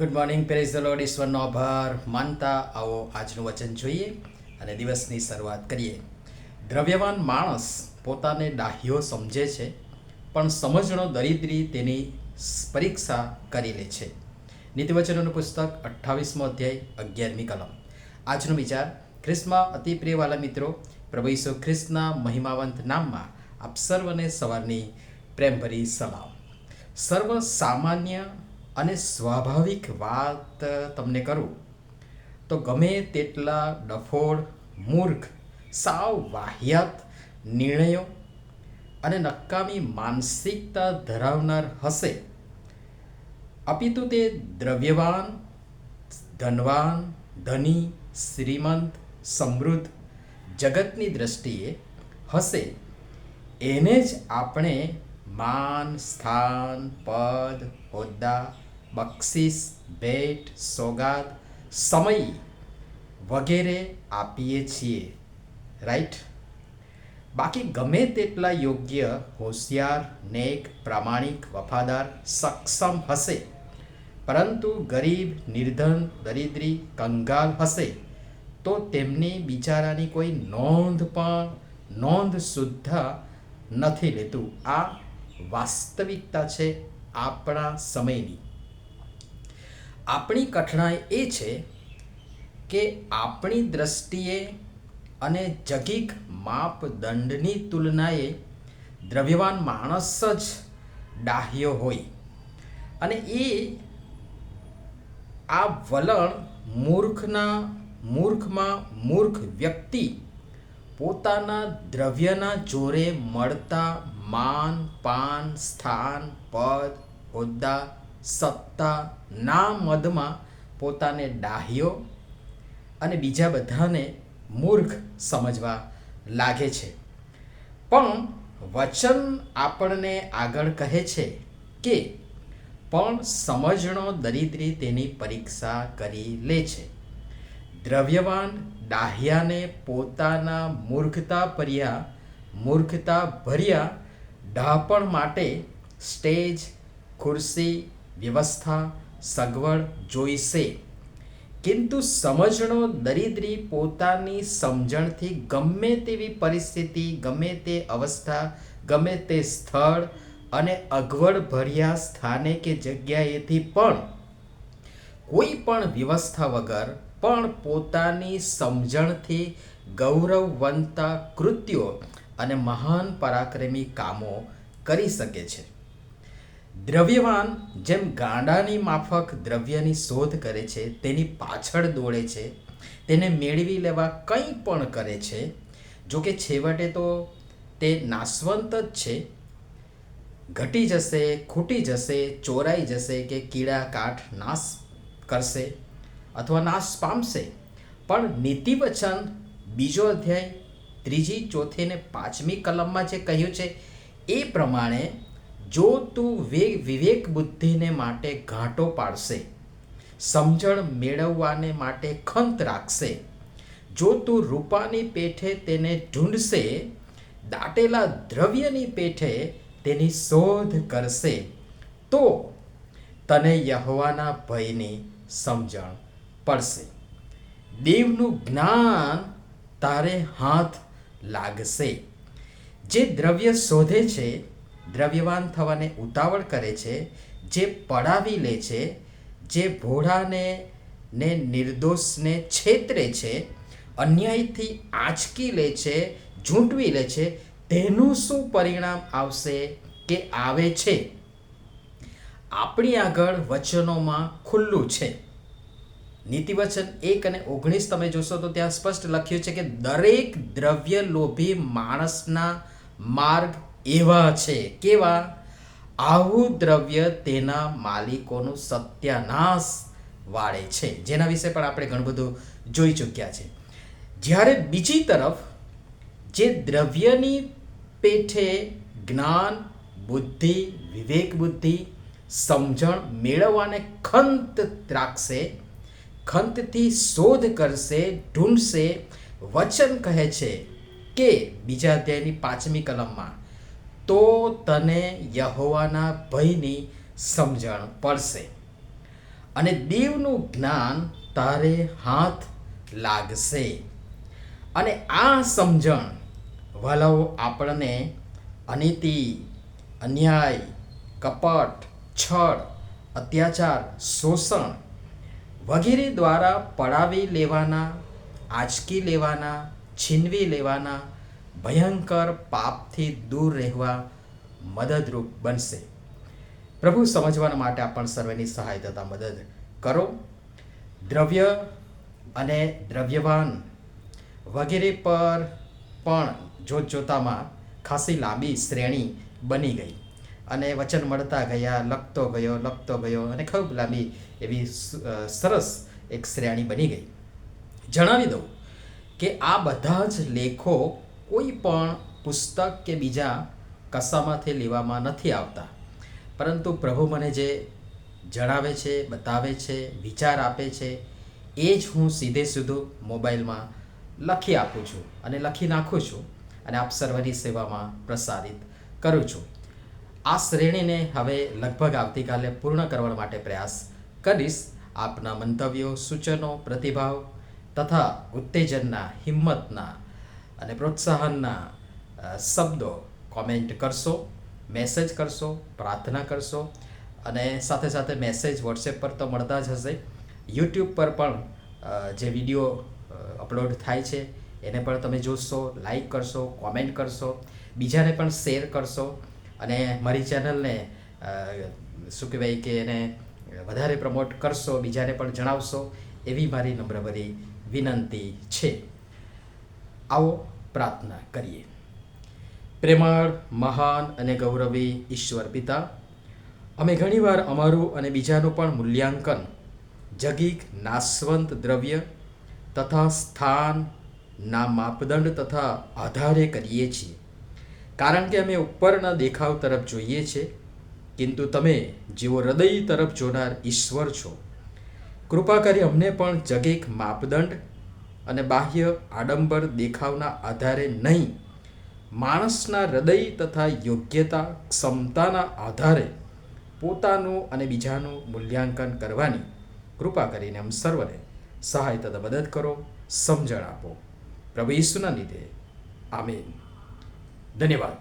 Good morning, praise the lord. ઈશ્વરનો આભાર માનતા આવો આજનું વચન જોઈએ અને દિવસની શરૂઆત કરીએ. દ્રવ્યવાન માણસ પોતાને ડાહ્યો સમજે છે, પણ સમજણો દરિદ્રી તેની પરીક્ષા કરી લે છે. નીતિવચનોનું પુસ્તક 28મો અધ્યાય 11મી કલમ. આજનો વિચાર: ખ્રિસ્તમાં અતિ પ્રિયવાલા મિત્રો, પ્રભુ ઈસુ ખ્રિસ્તના મહિમાવંત નામમાં આપ સર્વને સવારની પ્રેમભરી સલામ. સર્વ સામાન્ય અને સ્વાભાવિક વાત તમને કરું તો ગમે તેટલા ડફોળ, મૂર્ખ, સાવ વાહિયાત નિર્ણયો અને નકામી માનસિકતા ધરાવનાર હશે, અપિતુ તે દ્રવ્યવાન, ધનવાન, ધની, શ્રીમંત, સમૃદ્ધ, જગતની દ્રષ્ટિએ હશે, એને જ આપણે માન, સ્થાન, પદ, હોદ્દા, બક્ષિસ, ભેટ, સોગાદ, સમય વગેરે આપીએ છીએ. રાઈટ? બાકી ગમે તેટલા યોગ્ય, હોશિયાર, નેક, પ્રામાણિક, વફાદાર, સક્ષમ હશે, પરંતુ ગરીબ, નિર્ધન, દરિદ્રી, કંગાલ હશે, તો તેમની બિચારાની કોઈ નોંધ સુદ્ધા નથી લેતું. આ વાસ્તવિકતા છે આપણા સમયની. આપણી કઠણાઈ એ છે કે આપણી દ્રષ્ટિએ અને જગીક માપદંડની તુલનાએ દ્રવ્યવાન માણસ જ ડાહ્યો હોય, અને આ વલણ મૂર્ખમાં મૂર્ખ વ્યક્તિ પોતાના દ્રવ્યના જોરે મળતા માન, પાન, સ્થાન, પદ, હોદ્દા, સત્તા ના મદમાં પોતાને ડાહ્યો અને બીજા બધાને મૂર્ખ સમજવા લાગે છે. પણ વચન આપણને આગળ કહે છે કે પણ સમજણો દરિદ્રી તેની પરીક્ષા કરી લે છે. દ્રવ્યવાન ડાહ્યાને પોતાના મૂર્ખતા ભર્યા ડાહપણ માટે સ્ટેજ, ખુરશી, વ્યવસ્થા, સગવડ જોઈશે, કિંતુ સમજણો દરિદ્રી પોતાની સમજણથી ગમે તેવી પરિસ્થિતિ, ગમે તે અવસ્થા, ગમે તે સ્થળ અને અગવડ ભર્યા સ્થાને કે જગ્યાએથી પણ કોઈ પણ વ્યવસ્થા વગર પણ પોતાની સમજણથી ગૌરવવંતા કૃત્યો અને મહાન પરાક્રમી કામો કરી શકે છે. દ્રવ્યવાન જેમ ગાંડાની માફક દ્રવ્યની શોધ કરે છે, તેની પાછળ દોડે છે, તેને મેળવી લેવા કંઈ પણ કરે છે, જો કે છેવટે તો તે નાશવંત જ છે, ઘટી જશે, ખૂટી જશે, ચોરાઈ જશે કે કીડા કાઠ નાશ કરશે અથવા નાશ પામશે. પણ નીતિવચન 2 અધ્યાય 3, 4 ને 5મી કલમમાં જે કહ્યું છે એ પ્રમાણે, જો તું વિવેક બુદ્ધિને માટે ઘાંટો પાડશે, સમજણ મેળવવાને માટે ખંત રાખશે, જો તું રૂપાની પેઠે તેને ઢૂંઢશે, દાટેલા દ્રવ્યની પેઠે તેની શોધ કરશે, તો તને યહોવાના ભયની સમજણ પડશે, દેવનું જ્ઞાન તારે હાથ લાગશે. જે દ્રવ્ય શોધે છે, દ્રવ્યવાન થવાને ઉતાવળ કરે છે, જે પડાવી લે છે, જે ભોળાને નિર્દોષને છેતરે છે, અન્યાયથી આંચકી લે છે, ઝૂંટવી લે છે, તેનું શું પરિણામ આવશે કે આવે છે? આપણી આગળ વચનોમાં ખુલ્લું છે. નીતિવચન 1 અને 19 તમે જોશો તો ત્યાં સ્પષ્ટ લખ્યું છે કે દરેક દ્રવ્ય લોભી માણસના માર્ગ એવા છે. કેવા? આવું દ્રવ્ય તેના માલિકોનું સત્યાનાશ વાળે છે, જેના વિશે પણ આપણે ઘણું બધું જોઈ ચૂક્યા છે. જ્યારે બીજી તરફ જે દ્રવ્યની પેઠે જ્ઞાન, બુદ્ધિ, વિવેક બુદ્ધિ, સમજણ મેળવવાને ખંત રાખશે, ખંતથી શોધ કરશે, ઢૂંઢશે, વચન કહે છે કે 2 અધ્યાયની 5મી કલમમાં, તો તને યહોવાના ભયની સમજણ પડશે. અને દેવનું જ્ઞાન તારે હાથ લાગશે. અને આ સમજણ વલાઓ આપણને અનીતિ, અન્યાય, કપટ, છળ, અત્યાચાર, શોષણ વગેરે દ્વારા પડાવી લેવાના, આંચકી લેવાના, છીનવી લેવાના ભયંકર પાપથી દૂર રહેવા મદદરૂપ બનશે. પ્રભુ સમજવા માટે આપણ સર્વેની સહાય તથા મદદ કરો. દ્રવ્ય અને દ્રવ્યવાન વગેરે પર પણ જોતજોતામાં ખાસી લાંબી શ્રેણી બની ગઈ અને વચન મળતા ગયા, લખતો ગયો અને ખૂબ લાંબી એવી સરસ એક શ્રેણી બની ગઈ. જણાવી દઉં કે આ બધા જ લેખો કોઈ પણ પુસ્તક કે બીજા કશામાંથી લેવામાં નથી આવતા, પરંતુ પ્રભુ મને જે જણાવે છે, બતાવે છે, વિચાર આપે છે એ જ હું સીધે સીધું મોબાઈલમાં લખી આપું છું અને લખી નાખું છું અને આપ સર્વની સેવામાં પ્રસારિત કરું છું. આ શ્રેણીને હવે લગભગ આવતીકાલે પૂર્ણ કરવા માટે પ્રયાસ કરીશ. આપના મંતવ્યો, સૂચનો, પ્રતિભાવ તથા ઉત્તેજનના, હિંમતના અને પ્રોત્સાહનના શબ્દો કોમેન્ટ કરશો, મેસેજ કરશો, પ્રાર્થના કરશો અને સાથે સાથે મેસેજ વોટ્સએપ પર તો મળતા જ હશે. યુટ્યુબ પર પણ જે વિડીયો અપલોડ થાય છે એને પણ તમે જોશો, લાઈક કરશો, કોમેન્ટ કરશો, બીજાને પણ શેર કરશો અને મારી ચેનલને શું કહેવાય કે એને વધારે પ્રમોટ કરશો, બીજાને પણ જણાવશો એવી મારી નમ્રભરી વિનંતી છે. આવો પ્રાર્થના કરીએ. પ્રેમાળ, મહાન અને ગૌરવી ઈશ્વર પિતા, અમે ઘણીવાર અમારું અને બીજાનું પણ મૂલ્યાંકન જગીક નાશવંત દ્રવ્ય તથા સ્થાનના માપદંડ તથા આધારે કરીએ છીએ, કારણ કે અમે ઉપરના દેખાવ તરફ જોઈએ છીએ, કિંતુ તમે જેઓ હૃદય તરફ જોનાર ઈશ્વર છો, કૃપા કરી અમને પણ જગીક માપદંડ અને બાહ્ય આડંબર દેખાવના આધારે નહીં, માણસના હૃદય તથા યોગ્યતા, ક્ષમતાના આધારે પોતાનું અને બીજાનું મૂલ્યાંકન કરવાની કૃપા કરીને અમ સર્વને સહાય તથા મદદ કરો, સમજણ આપો. પ્રભુ ઈસુના લીધે આમીન. ધન્યવાદ.